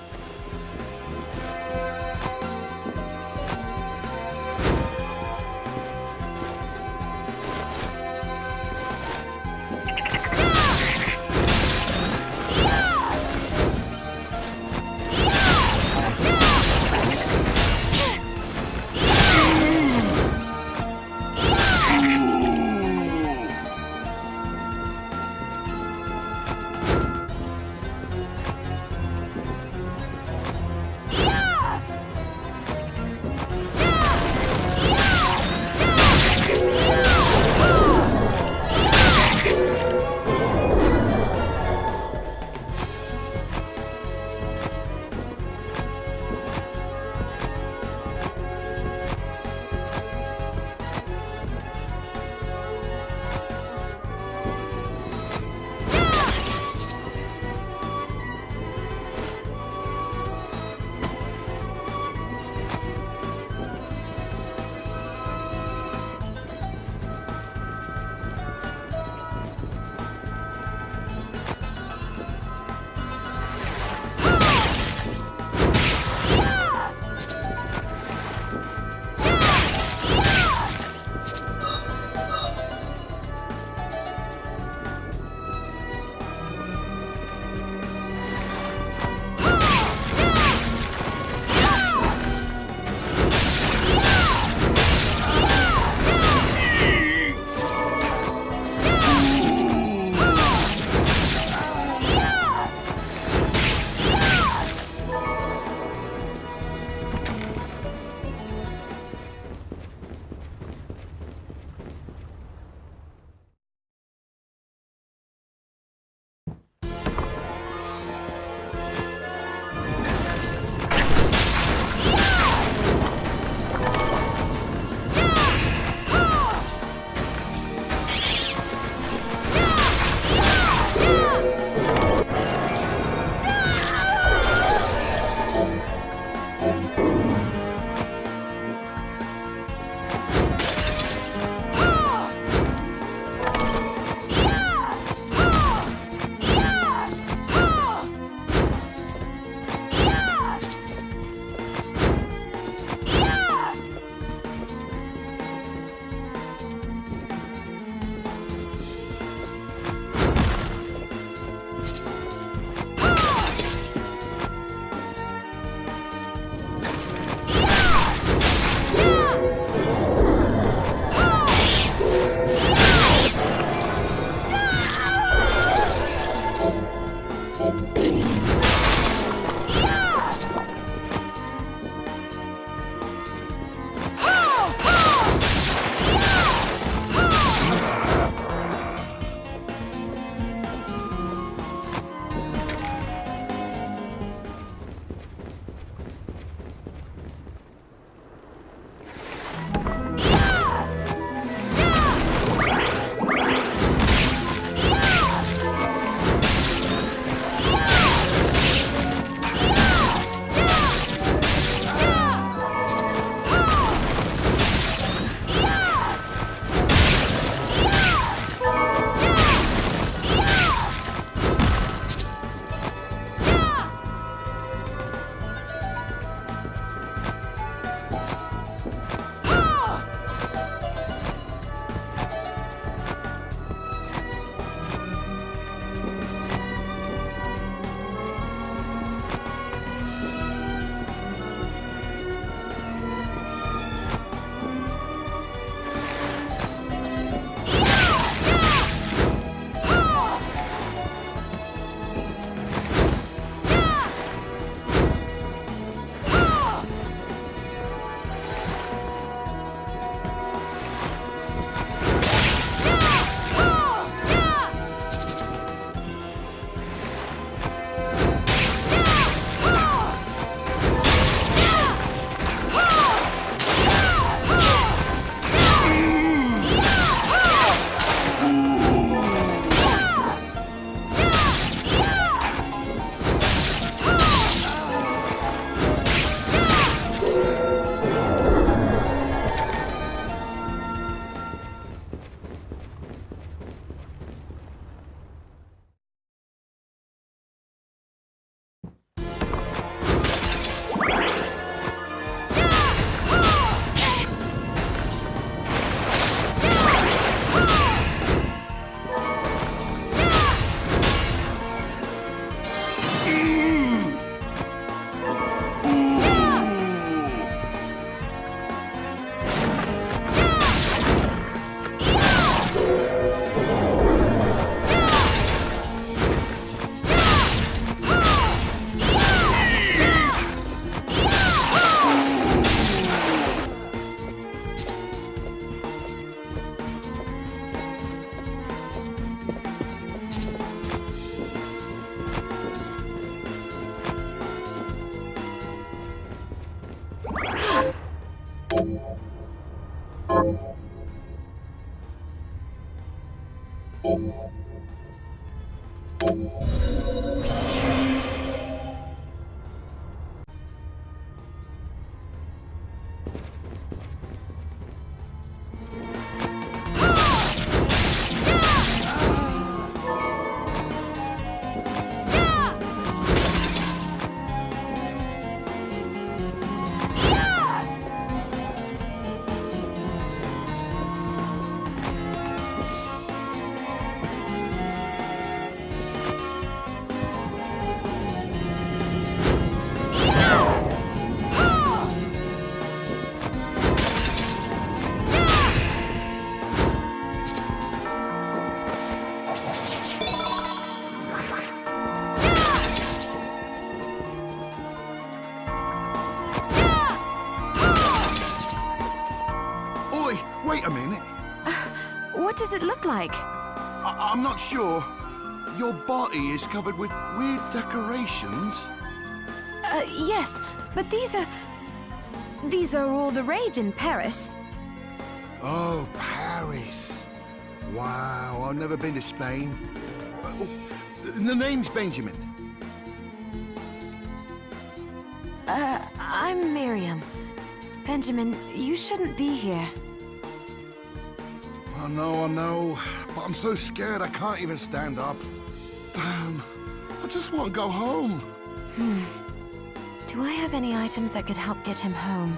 Oi, wait a minute. What does it look like? I'm not sure. Your body is covered with weird decorations. Yes, but these are all the rage in Paris. Oh, Paris. Wow, I've never been to Spain. The name's Benjamin. I'm Miriam. Benjamin, you shouldn't be here. I know, but I'm so scared I can't even stand up. Damn, I just want to go home. Do I have any items that could help get him home?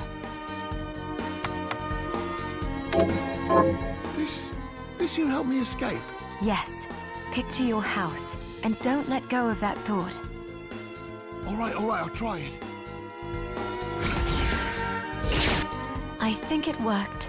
This you help me escape? Yes. Picture your house, and don't let go of that thought. All right, I'll try it. I think it worked.